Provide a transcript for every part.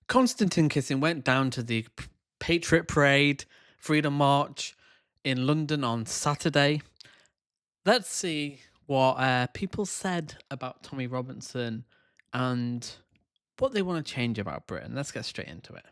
Konstantin Kisin went down to the Patriot Parade, Freedom March in London on Saturday. Let's see what people said about Tommy Robinson and what they want to change about Britain. Let's get straight into it.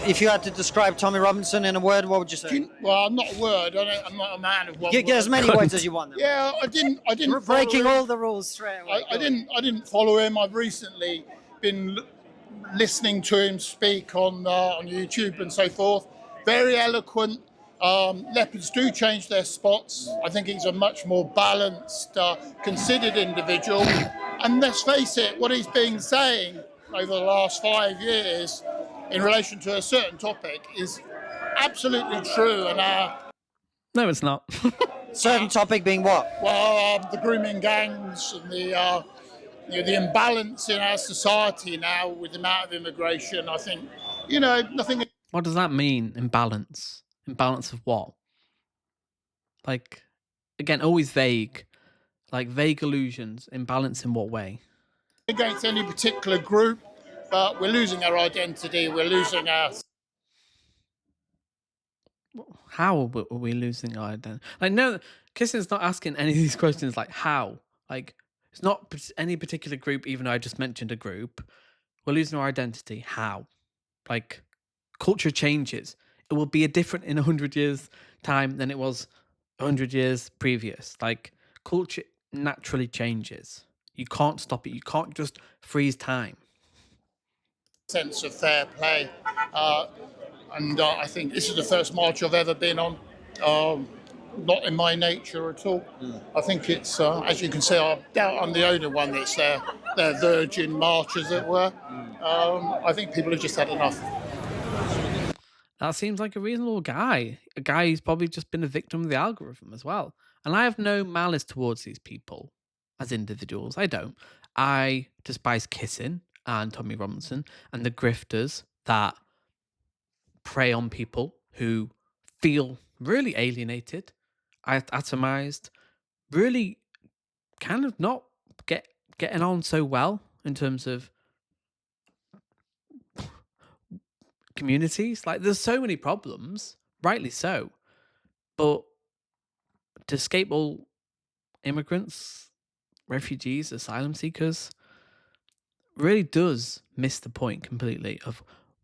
If you had to describe Tommy Robinson in a word, what would you say? Well, not a word. I'm not a man of one Get word. as many words as you want. Then. Yeah, I didn't. We're breaking all the rules straight away. I didn't follow him. I've recently been listening to him speak on YouTube and so forth. Very eloquent. Leopards do change their spots. I think he's a much more balanced, considered individual. And let's face it, what he's been saying over the last 5 years in relation to a certain topic is absolutely true. And no, it's not. Certain topic being what? Well, the grooming gangs and the imbalance in our society now with the amount of immigration. I think, nothing. What does that mean? Imbalance? Imbalance of what? Like, again, always vague. Like vague illusions. Imbalance in what way? Against any particular group, but we're losing our identity. We're losing our. How are we losing our identity? Like, no, Kisin's not asking any of these questions. Like, how? Like, it's not any particular group. Even though I just mentioned a group, we're losing our identity. How? Like, culture changes. It will be different in 100 years' time than it was 100 years previous. Like, culture naturally changes. You can't stop it. You can't just freeze time. Sense of fair play. And I think this is the first march I've ever been on. Not in my nature at all. I think it's, as you can see, I doubt I'm the only one that's their virgin march, as it were. I think people have just had enough. That seems like a reasonable guy. A guy who's probably just been a victim of the algorithm as well. And I have no malice towards these people as individuals. I don't. I despise Kisin and Tommy Robinson and the grifters that prey on people who feel really alienated, atomized, really kind of not getting on so well in terms of communities. Like, there's so many problems, rightly so, but to escape all immigrants, refugees, asylum seekers really does miss the point completely of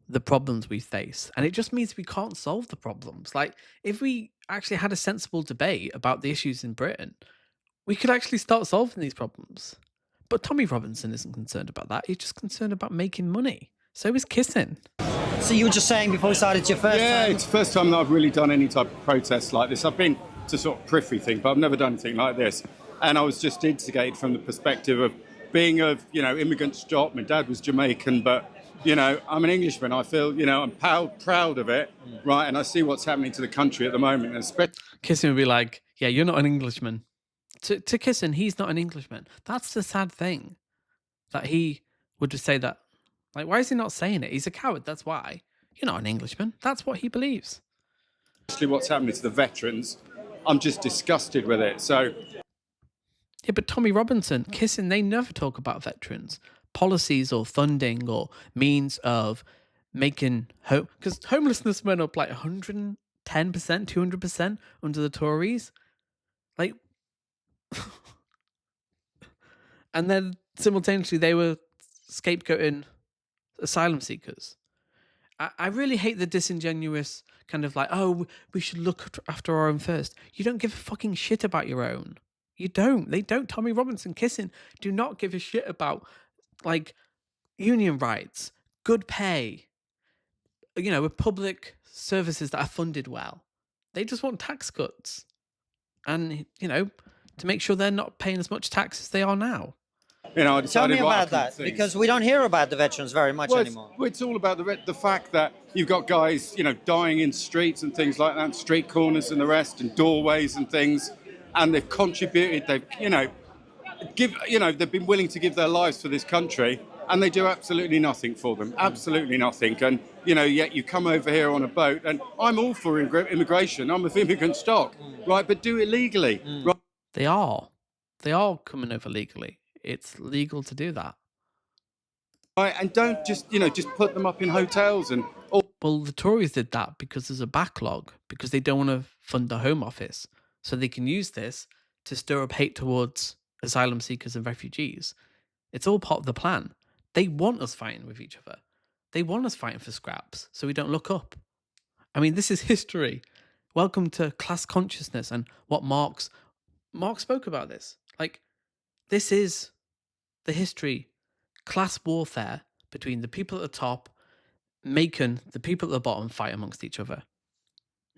the problems we face. And it just means we can't solve the problems. Like, if we actually had a sensible debate about the issues in Britain, we could actually start solving these problems. But Tommy Robinson isn't concerned about that. He's just concerned about making money. So is Kisin. So you were just saying before we started, it's your first time? Yeah, it's the first time that I've really done any type of protest like this. I've been to sort of periphery thing, but I've never done anything like this. And I was just instigated from the perspective of being of, immigrant stock. My dad was Jamaican, but, I'm an Englishman. I feel, I'm proud of it, right? And I see what's happening to the country at the moment. And especially Kisin would be like, yeah, you're not an Englishman. To Kisin, he's not an Englishman. That's the sad thing. That he would just say that. Like, why is he not saying it? He's a coward, that's why. You're not an Englishman. That's what he believes. what's happening to the veterans, I'm just disgusted with it. So, yeah, but Tommy Robinson, Kisin, they never talk about veterans. Policies or funding or means of making home, because homelessness went up like 110%, 200% under the Tories. Like, and then simultaneously they were scapegoating asylum seekers. I really hate the disingenuous kind of like, oh, we should look after our own first. You don't give a fucking shit about your own. You don't. They don't. Tommy Robinson, Kisin do not give a shit about like union rights, good pay, with public services that are funded well. They just want tax cuts and, to make sure they're not paying as much tax as they are now. I decided Tell me what I about that, couldn't think. because we don't hear about the veterans very much anymore. It's all about the fact that you've got guys, dying in streets and things like that, street corners and the rest, and doorways and things, and they've contributed. They've been willing to give their lives for this country, and they do absolutely nothing for them, absolutely nothing. And yet you come over here on a boat, and I'm all for immigration. I'm of immigrant stock, right? But do it legally, right? They are. They are coming over legally. It's legal to do that. Right, and don't just put them up in hotels and Well, the Tories did that because there's a backlog, because they don't want to fund the Home Office. So they can use this to stir up hate towards asylum seekers and refugees. It's all part of the plan. They want us fighting with each other. They want us fighting for scraps so we don't look up. I mean, this is history. Welcome to class consciousness and what Marx spoke about this. Like, this is the history. Class warfare between the people at the top making the people at the bottom fight amongst each other.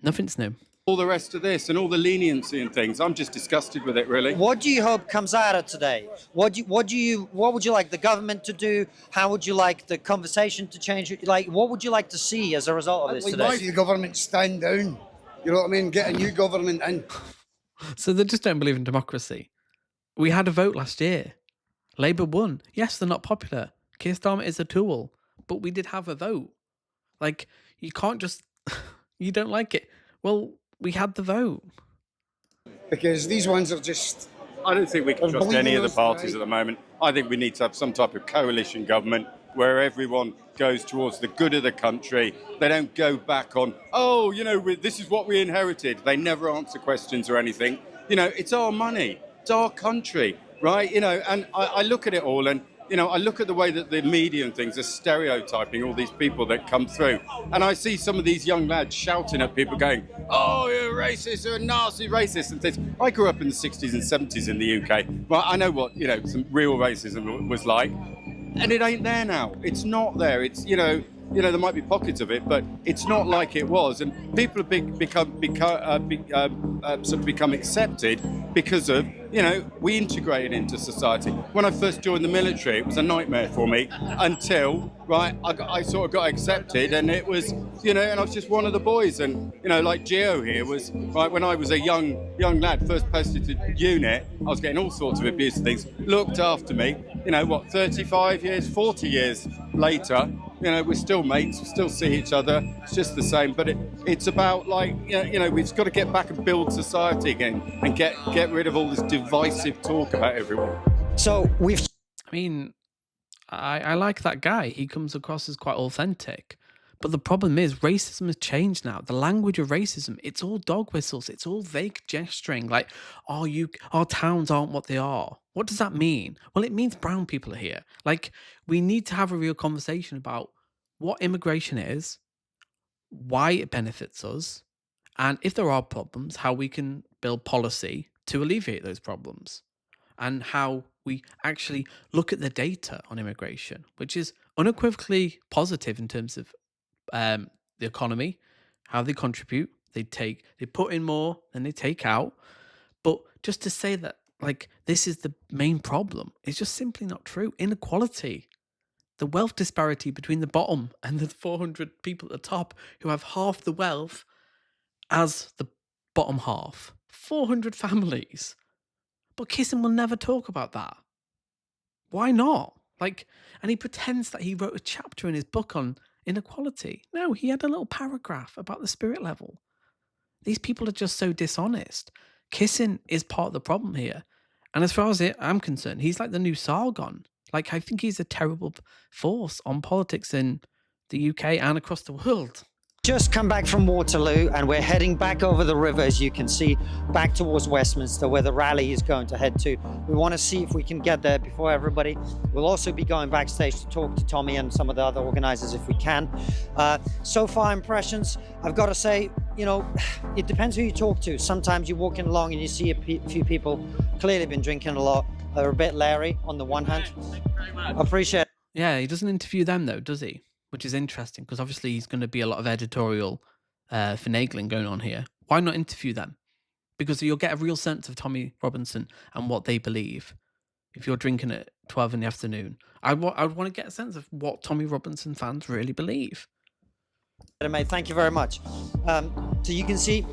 Nothing's new. all the rest of this and all the leniency and things. I'm just disgusted with it, really. What do you hope comes out of today? What would you like the government to do? How would you like the conversation to change? Like, what would you like to see as a result of this I'd like to today? see the government stand down. You know what I mean? Get a new government in. So they just don't believe in democracy. We had a vote last year. Labour won. Yes, they're not popular. Keir Starmer is a tool. But we did have a vote. Like, you can't just... you don't like it. Well, we had the vote. Because these ones are just... I don't think we can trust Believe any in of the us, parties right? at the moment. I think we need to have some type of coalition government where everyone goes towards the good of the country. They don't go back on, oh, you know, this is what we inherited. They never answer questions or anything. You know, it's our money. It's our country, right? You know, and I look at it all and, you know, I look at the way that the media and things are stereotyping all these people that come through. And I see some of these young lads shouting at people going, oh, you're racist, you're a Nazi racist and things. I grew up in the 60s and 70s in the UK. Well, I know what, you know, some real racism was like. And it ain't there now. It's not there. It's, you know, there might be pockets of it, but it's not like it was. And people have become accepted because of, you know, we integrated into society. When I first joined the military, it was a nightmare for me until, right, I sort of got accepted, and it was, you know, and I was just one of the boys. And, you know, like Gio here was, right, when I was a young lad, first posted to unit, I was getting all sorts of abuse and things, looked after me, you know, what, 35 years, 40 years later, you know, we're still mates, we still see each other, it's just the same. But it's about, like, you know, we've got to get back and build society again and get rid of all this divisive talk about everyone. So we've I mean, I like that guy. He comes across as quite authentic. But the problem is racism has changed now. The language of racism, it's all dog whistles. It's all vague gesturing. Like, oh, our towns aren't what they are. What does that mean? Well, it means brown people are here. Like, we need to have a real conversation about what immigration is, why it benefits us, and if there are problems, how we can build policy to alleviate those problems, and how we actually look at the data on immigration, which is unequivocally positive in terms of the economy, how they contribute. They put in more than they take out. But just to say that, like, this is the main problem, is just simply not true. Inequality, the wealth disparity between the bottom and the 400 people at the top who have half the wealth as the bottom half. 400 families. But Kisin will never talk about that. Why not? Like, and he pretends that he wrote a chapter in his book on inequality. No, he had a little paragraph about the spirit level. These people are just so dishonest. Kisin is part of the problem here. And as far as I'm concerned, he's like the new Sargon. Like, I think he's a terrible force on politics in the UK and across the world. just come back from Waterloo and we're heading back over the river, as you can see, back towards Westminster, where the rally is going to head to. We want to see if we can get there before everybody. We'll also be going backstage to talk to Tommy and some of the other organizers if we can. So far impressions, I've got to say, you know, it depends who you talk to. Sometimes you're walking along and you see a few people clearly been drinking a lot, are a bit leery on the one hand. Appreciate it. Yeah, he doesn't interview them though, does he? Which is interesting, because obviously he's going to be a lot of editorial finagling going on here. Why not interview them? Because you'll get a real sense of Tommy Robinson and what they believe. If you're drinking at 12 in the afternoon, I would want to get a sense of what Tommy Robinson fans really believe. Mate, thank you very much. So you can see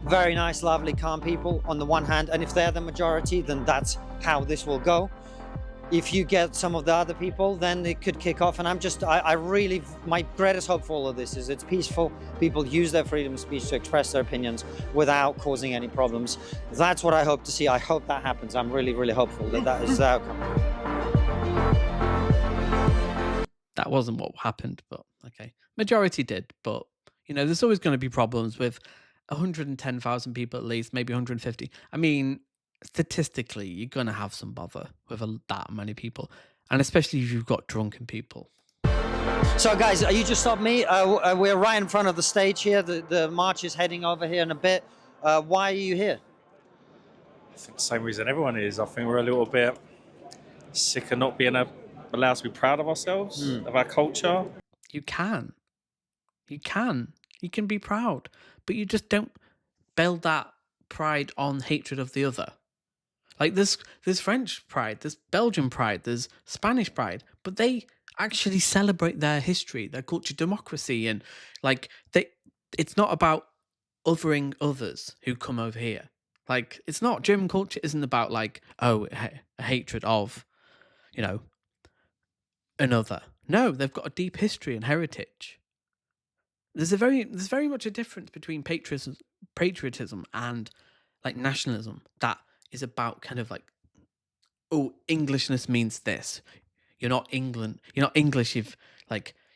very nice, lovely, calm people on the one hand, and if they're the majority, then that's how this will go. if you get some of the other people, then it could kick off. And I really, my greatest hope for all of this is it's peaceful. People use their freedom of speech to express their opinions without causing any problems. That's what I hope to see. I hope that happens. I'm really, really hopeful that that is the outcome. That wasn't what happened, but okay. Majority did, but there's always going to be problems with 110,000 people at least, maybe 150. I mean, statistically, you're going to have some bother with that many people, and especially if you've got drunken people. So guys, you just stopped me. We're right in front of the stage here. The march is heading over here in a bit. Why are you here? I think the same reason everyone is. I think we're a little bit sick of not being allowed to be proud of ourselves, of our culture. You can be proud, but you just don't build that pride on hatred of the other. Like there's French pride, there's Belgian pride, there's Spanish pride, but they actually celebrate their history, their culture, democracy, and it's not about othering others who come over here. Like it's not, German culture isn't about a hatred of, another. No, they've got a deep history and heritage. There's very much a difference between patriotism and nationalism that is about kind of Englishness means this. You're not English if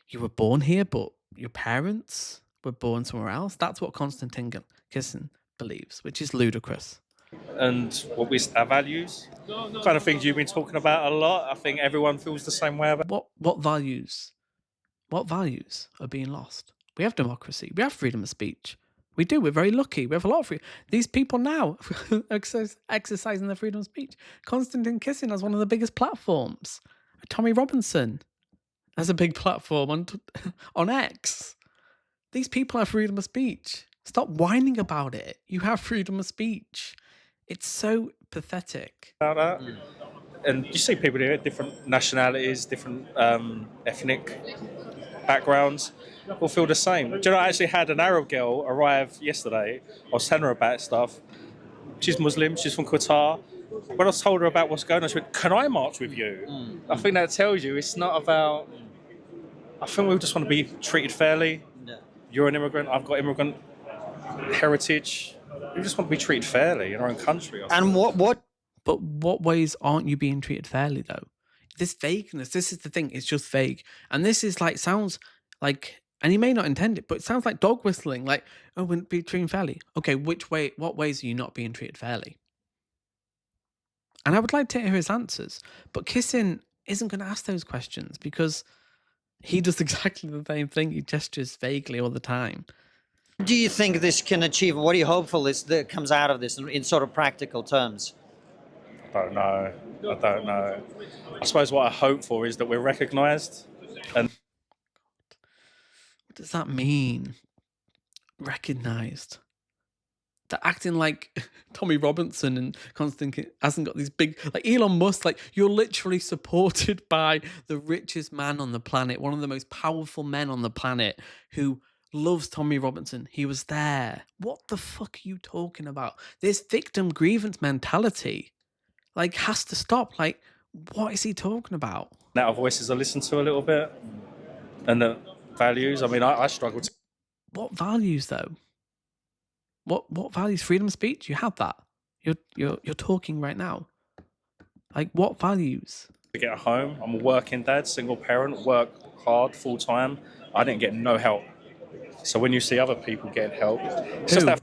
you were born here, but your parents were born somewhere else. That's what Konstantin Kisin believes, which is ludicrous. And our values, kind of things you've been talking about a lot. I think everyone feels the same way about. What values? What values are being lost? We have democracy. We have freedom of speech. We do. We're very lucky. We have a lot of freedom. These people now exercising their freedom of speech. Konstantin Kisin has one of the biggest platforms. Tommy Robinson has a big platform on X. These people have freedom of speech. Stop whining about it. You have freedom of speech. It's so pathetic. About that. And you see people here, different nationalities, different ethnic backgrounds, all feel the same. Do you know, I actually had an Arab girl arrive yesterday. I was telling her about stuff. She's Muslim, she's from Qatar. When I told her about what's going on, she went, "Can I march with you?" I think that tells you it's not about... I think we just want to be treated fairly. Yeah. You're an immigrant, I've got immigrant heritage. We just want to be treated fairly in our own country. And But what ways aren't you being treated fairly, though? This vagueness, this is the thing, it's just vague. And this is sounds like, and he may not intend it, but it sounds like dog whistling, we're being treated fairly. Okay, what ways are you not being treated fairly? And I would like to hear his answers. But Kisin isn't going to ask those questions because he does exactly the same thing. He gestures vaguely all the time. do you think this can achieve? What are you hopeful is that comes out of this in sort of practical terms? I don't know. I suppose what I hope for is that we're recognised. And What does that mean? Recognised. They're acting like Tommy Robinson and Konstantin hasn't got these big, Elon Musk, you're literally supported by the richest man on the planet, one of the most powerful men on the planet who loves Tommy Robinson. He was there. What the fuck are you talking about? This victim grievance mentality, has to stop. What is he talking about? now our voices are listened to a little bit. And the values, I struggle to... What values, though? What values? Freedom of speech? You have that. You're talking right now. What values? To get home, I'm a working dad, single parent, work hard, full time. I didn't get no help. So when you see other people getting help, it's just that...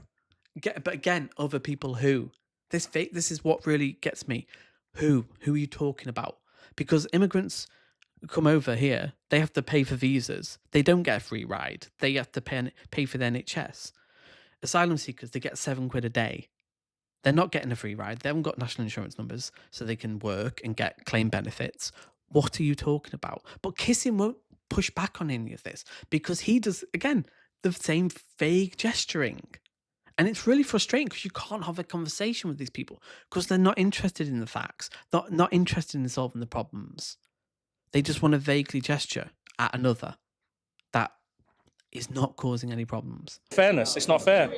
But again, other people who? This is what really gets me. Who are you talking about? Because immigrants come over here, they have to pay for visas. They don't get a free ride. They have to pay for the NHS. Asylum seekers, they get £7 a day. They're not getting a free ride. They haven't got national insurance numbers so they can work and claim benefits. What are you talking about? But Kisin won't push back on any of this because he does, again, the same vague gesturing. And it's really frustrating because you can't have a conversation with these people because they're not interested in the facts, not interested in solving the problems. They just want to vaguely gesture at another that is not causing any problems. Fairness, it's not fair.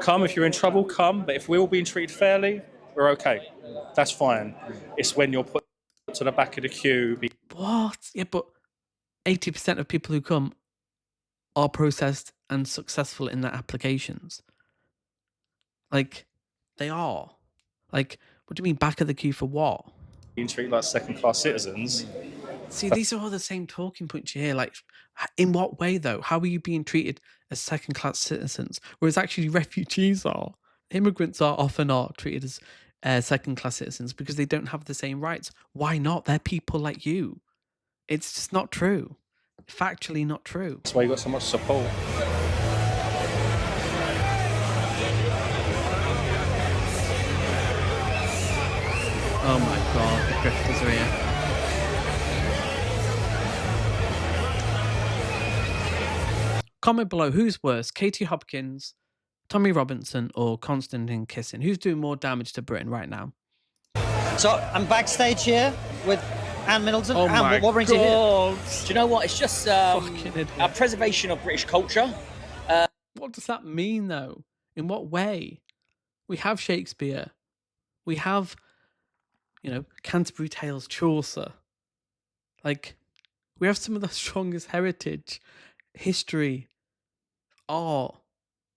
Come if you're in trouble, come. But if we're all being treated fairly, we're okay. That's fine. It's when you're put to the back of the queue. What? Yeah, but 80% of people who come are processed and successful in their applications. Like, they are. Like, what do you mean back of the queue for what? Being treated like second-class citizens. See, these are all the same talking points you hear. Like, in what way, though? How are you being treated as second-class citizens? Whereas actually refugees are. Immigrants are often not treated as second-class citizens because they don't have the same rights. Why not? They're people like you. It's just not true. Factually not true. That's why you got so much support. Oh my god, the grifters are here. Comment below who's worse, Katie Hopkins, Tommy Robinson, or Konstantin Kisin? Who's doing more damage to Britain right now? So I'm backstage here with Anne Middleton. Oh Anne, my what brings you here? god! Do you know what? It's just Fucking idiot. a preservation of British culture. What does that mean, though? In what way? We have Shakespeare. We have, Canterbury Tales, Chaucer. Like, we have some of the strongest heritage, history, art.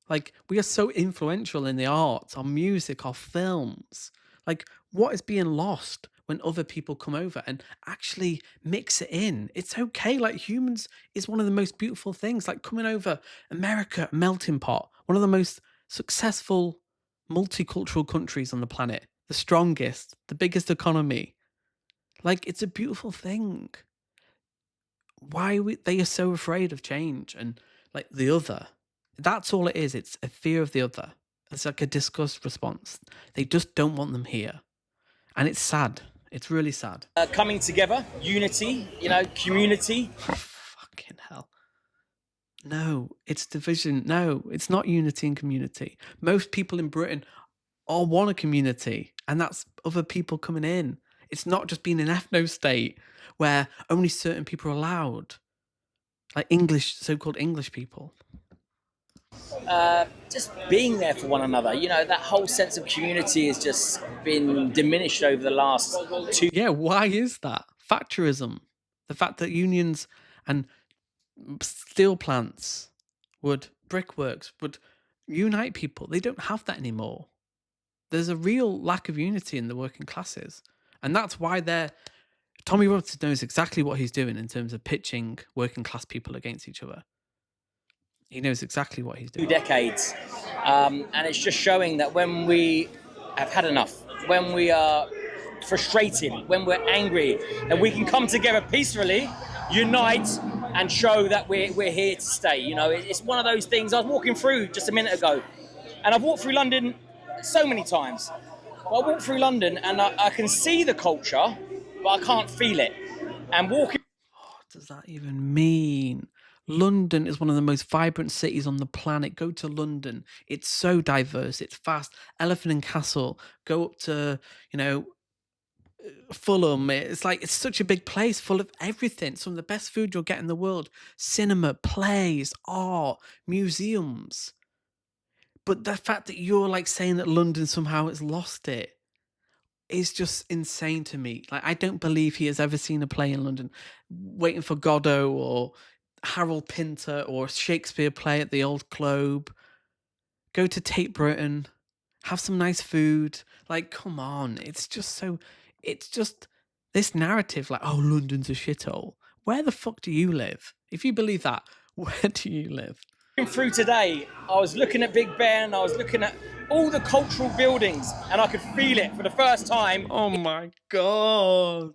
Like, we are so influential in the arts, our music, our films. Like, what is being lost when other people come over and actually mix it in? It's okay. Like, humans is one of the most beautiful things. Like, coming over, America, a melting pot, one of the most successful multicultural countries on the planet, the strongest, the biggest economy. Like, it's a beautiful thing. Why they are so afraid of change and like the other. That's all it is. It's a fear of the other. It's like a disgust response. They just don't want them here. And it's sad. It's really sad. Coming together, unity, community. Fucking hell. No, it's division. No, it's not unity and community. Most people in Britain all want a community, and that's other people coming in. It's not just being an ethno state where only certain people are allowed. Like so-called English people. Just being there for one another. That whole sense of community has just been diminished over the last 2 Yeah, why is that? Factorism. The fact that unions and steel plants brickworks would unite people. They don't have that anymore. There's a real lack of unity in the working classes. And that's why Tommy Robinson knows exactly what he's doing in terms of pitching working class people against each other. He knows exactly what he's doing. 2 decades. And it's just showing that when we have had enough, when we are frustrated, when we're angry, that we can come together peacefully, unite, and show that we're here to stay. It's one of those things. I was walking through just a minute ago, and I've walked through London so many times. But I walk through London, and I can see the culture, but I can't feel it. And walking... What does that even mean? London is one of the most vibrant cities on the planet. Go to London. It's so diverse. It's fast. Elephant and Castle. Go up to, Fulham. It's such a big place full of everything. Some of the best food you'll get in the world. Cinema, plays, art, museums. But the fact that you're saying that London somehow has lost it is just insane to me. I don't believe he has ever seen a play in London. Waiting for Godot or Harold Pinter or a Shakespeare play at the Old Globe. Go to Tate Britain. Have some nice food. Come on. It's just this narrative London's a shithole. Where the fuck do you live? If you believe that, where do you live? Through today, I was looking at Big Ben, I was looking at all the cultural buildings, and I could feel it for the first time. Oh my god.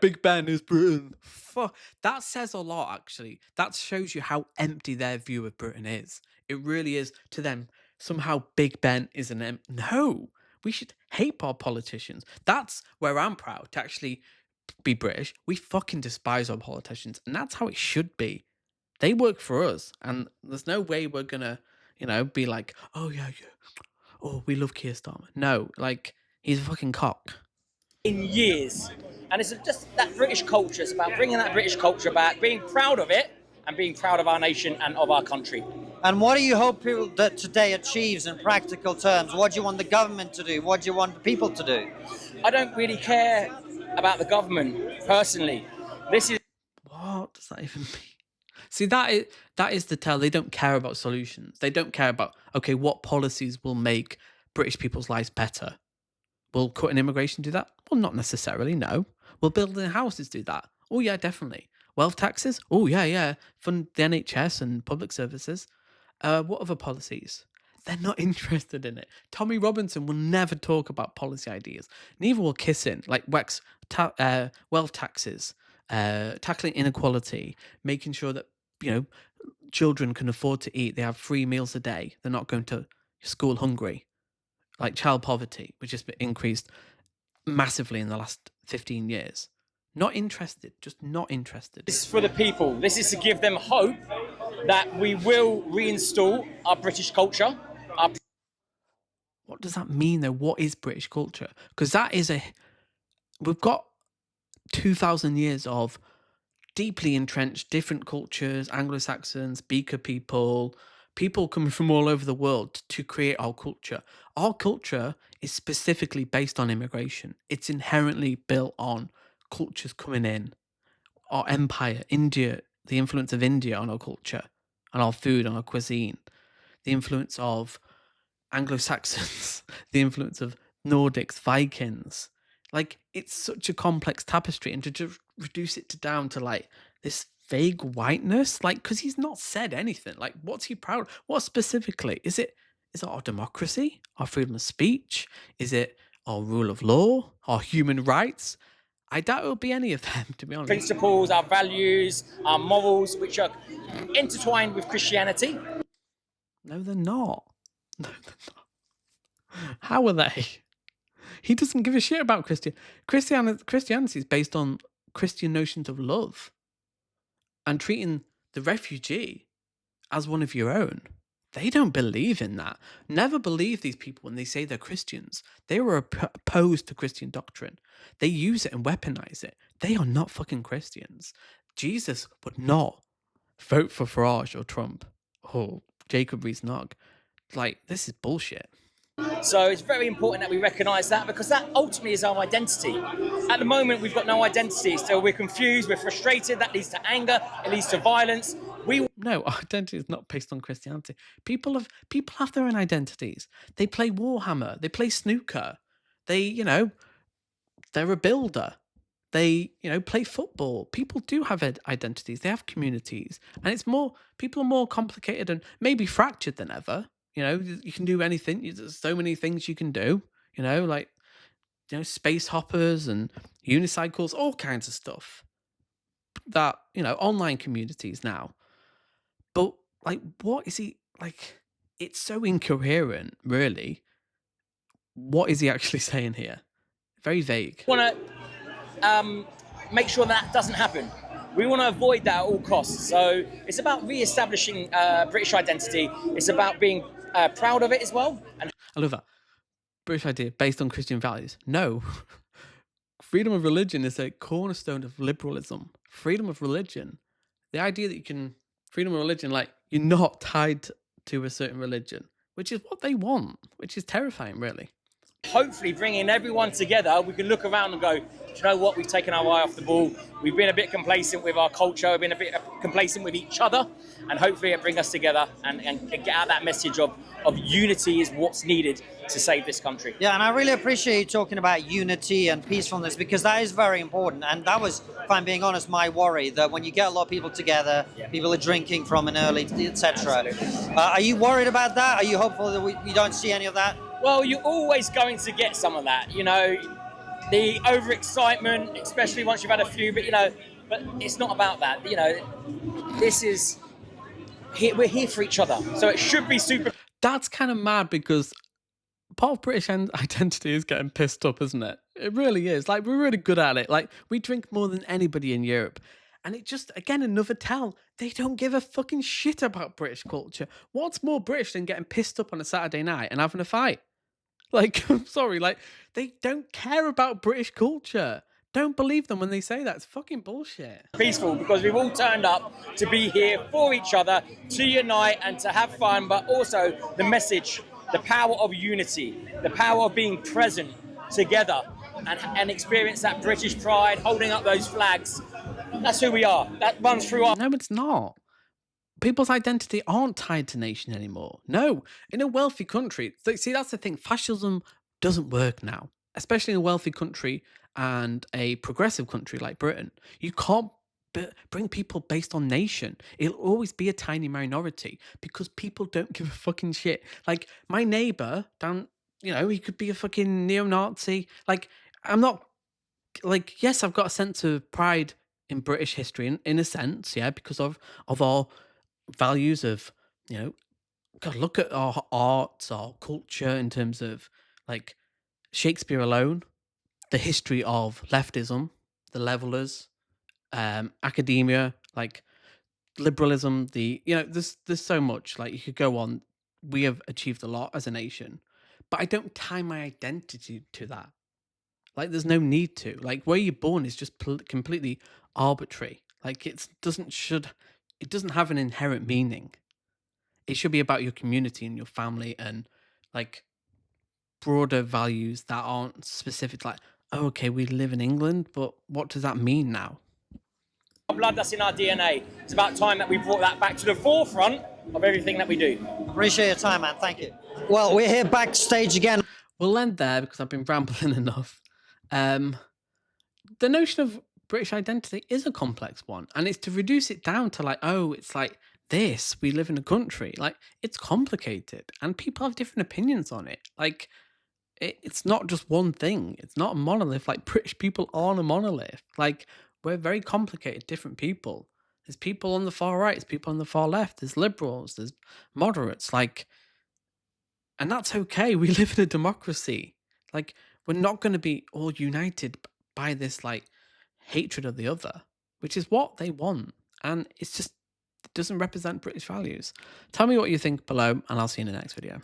Big Ben is Britain. Fuck. That says a lot, actually. That shows you how empty their view of Britain is. It really is to them. Somehow Big Ben is no. We should hate our politicians. That's where I'm proud to actually be British. We fucking despise our politicians, and that's how it should be. They work for us, and there's no way we're gonna, be like, oh yeah, oh we love Keir Starmer. No, he's a fucking cock. In years, and it's just that British culture. It's about bringing that British culture back, being proud of it, and being proud of our nation and of our country. And what do you hope that today achieves in practical terms? What do you want the government to do? What do you want the people to do? I don't really care about the government personally. This is What does that even mean? See, that is the tell. They don't care about solutions. They don't care about, okay, what policies will make British people's lives better. Will cutting immigration do that? Well, not necessarily, no. Will building houses do that? Oh, yeah, definitely. Wealth taxes? Oh, yeah. Fund the NHS and public services. What other policies? They're not interested in it. Tommy Robinson will never talk about policy ideas. Neither will Kisin, like wealth taxes, tackling inequality, making sure that, children can afford to eat. They have 3 meals a day. They're not going to school hungry. Like child poverty, which has been increased massively in the last 15 years. Not interested, just not interested. This is for the people. This is to give them hope that we will reinstall our British culture. What does that mean, though? What is British culture? Because we've got 2,000 years of deeply entrenched different cultures, Anglo-Saxons, Beaker people coming from all over the world to create our culture. Our culture is specifically based on immigration. It's inherently built on cultures coming in. Our empire, India, the influence of India on our culture, on our food, on our cuisine, the influence of Anglo-Saxons, the influence of Nordics, Vikings. Like, it's such a complex tapestry, and to just reduce it down to like this vague whiteness, like, because he's not said anything. Like, what's he proud? What specifically is it? Is it our democracy, our freedom of speech? Is it our rule of law, our human rights? I doubt it'll be any of them, to be honest. Principles, our values, our morals, which are intertwined with Christianity. No, they're not. No, they're not. How are they? He doesn't give a shit about Christianity is based on Christian notions of love and treating the refugee as one of your own. They don't believe in that. Never believe these people when they say they're Christians. They were opposed to Christian doctrine. They use it and weaponize it. They are not fucking Christians. Jesus would not vote for Farage or Trump or Jacob Rees-Mogg. Like, this is bullshit. So it's very important that we recognise that, because that ultimately is our identity. At the moment, we've got no identity. So we're confused, we're frustrated. That leads to anger. It leads to violence. No, our identity is not based on Christianity. People have their own identities. They play Warhammer. They play snooker. They, they're a builder. They, play football. People do have identities. They have communities. And people are more complicated and maybe fractured than ever. You can do anything. There's so many things you can do, space hoppers and unicycles, all kinds of stuff that, online communities now. But like, what is he like? It's so incoherent, really. What is he actually saying here? Very vague. We want to make sure that doesn't happen. We want to avoid that at all costs. So it's about re-establishing British identity. It's about being proud of it as well. And I love that. British idea based on Christian values. No. Freedom of religion is a cornerstone of liberalism. Freedom of religion. The idea that you can... Freedom of religion, like, you're not tied to a certain religion, which is what they want, which is terrifying, really. hopefully bringing everyone together, we can look around and go, do you know what, we've taken our eye off the ball, we've been a bit complacent with our culture, we've been a bit complacent with each other, and hopefully it bring us together and get out that message of unity is what's needed to save this country. Yeah, and I really appreciate you talking about unity and peacefulness, because that is very important. And that was, if I'm being honest, my worry, that when you get a lot of people together, people are drinking from an early, etc. Are you worried about that? Are you hopeful that we don't see any of that? Well, you're always going to get some of that, you know, the overexcitement, especially once you've had a few, but it's not about that, we're here for each other, so it should be super. That's kind of mad, because part of British identity is getting pissed up, isn't it? It really is. Like, we're really good at it. Like, we drink more than anybody in Europe. And it just, again, another tell. They don't give a fucking shit about British culture. What's more British than getting pissed up on a Saturday night and having a fight? Like, I'm sorry, like, they don't care about British culture. Don't believe them when they say that. It's fucking bullshit. Peaceful, because we've all turned up to be here for each other, to unite and to have fun, but also the message, the power of unity, the power of being present together. and experience that British pride, holding up those flags. That's who we are. That runs through our... No, it's not. People's identity aren't tied to nation anymore. No, in a wealthy country, see, that's the thing. Fascism doesn't work now, especially in a wealthy country and a progressive country like Britain. You can't bring people based on nation. It'll always be a tiny minority because people don't give a fucking shit. Like my neighbor down, he could be a fucking neo-Nazi. Like, I'm not, like, yes, I've got a sense of pride in British history in a sense, yeah, because of our values of, God, look at our arts, our culture in terms of like Shakespeare alone, the history of leftism, the levelers, academia, like liberalism, there's so much, like you could go on. We have achieved a lot as a nation, but I don't tie my identity to that. Like there's no need to. Like where you're born is just completely arbitrary. Like it doesn't have an inherent meaning. It should be about your community and your family and like broader values that aren't specific. Like, oh, okay, we live in England, but what does that mean now? blood, that's in our DNA. It's about time that we brought that back to the forefront of everything that we do. Appreciate your time, man. Thank you. Well, we're here backstage again. We'll end there because I've been rambling enough. The notion of British identity is a complex one, and it's to reduce it down to like, oh, it's like this, we live in a country. Like, it's complicated, and people have different opinions on it. Like, it's not just one thing. It's not a monolith. Like, British people aren't a monolith. Like, we're very complicated, different people. There's people on the far right, there's people on the far left, there's liberals, there's moderates, like, and that's okay. We live in a democracy. Like, we're not going to be all united by this, like, hatred of the other, which is what they want. And it's just, it doesn't represent British values. Tell me what you think below, and I'll see you in the next video.